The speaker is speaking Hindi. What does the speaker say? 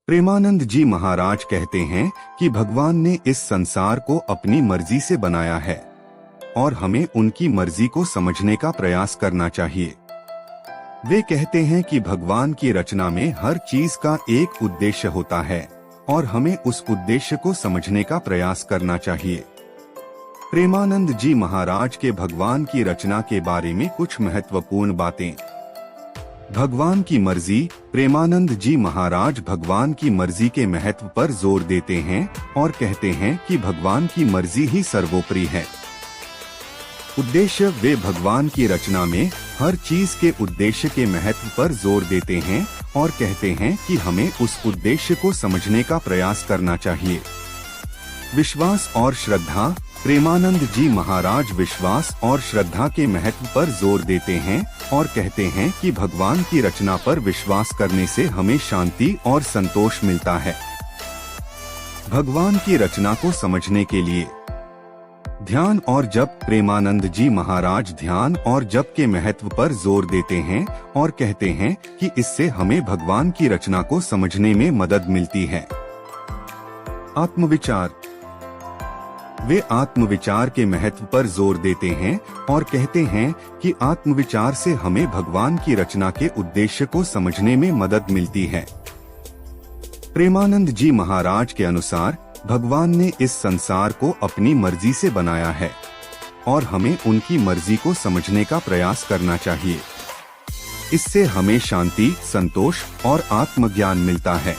प्रेमानंद जी महाराज कहते हैं कि भगवान ने इस संसार को अपनी मर्जी से बनाया है और हमें उनकी मर्जी को समझने का प्रयास करना चाहिए। वे कहते हैं कि भगवान की रचना में हर चीज का एक उद्देश्य होता है और हमें उस उद्देश्य को समझने का प्रयास करना चाहिए। प्रेमानंद जी महाराज के भगवान की रचना के बारे में कुछ महत्वपूर्ण बातें। भगवान की मर्जी। प्रेमानंद जी महाराज भगवान की मर्जी के महत्व पर जोर देते हैं और कहते हैं कि भगवान की मर्जी ही सर्वोपरि है। उद्देश्य। वे भगवान की रचना में हर चीज के उद्देश्य के महत्व पर जोर देते हैं और कहते हैं कि हमें उस उद्देश्य को समझने का प्रयास करना चाहिए। विश्वास और श्रद्धा। प्रेमानंद जी महाराज विश्वास और श्रद्धा के महत्व पर जोर देते हैं और कहते हैं कि भगवान की रचना पर विश्वास करने से हमें शांति और संतोष मिलता है। भगवान की रचना को समझने के लिए ध्यान और जप। प्रेमानंद जी महाराज ध्यान और जप के महत्व पर जोर देते हैं और कहते हैं कि इससे हमें भगवान की रचना को समझने में मदद मिलती है। आत्मविचार। वे आत्मविचार के महत्व पर जोर देते हैं और कहते हैं कि आत्मविचार से हमें भगवान की रचना के उद्देश्य को समझने में मदद मिलती है। प्रेमानंद जी महाराज के अनुसार भगवान ने इस संसार को अपनी मर्जी से बनाया है और हमें उनकी मर्जी को समझने का प्रयास करना चाहिए। इससे हमें शांति, संतोष और आत्मज्ञान मिलता है।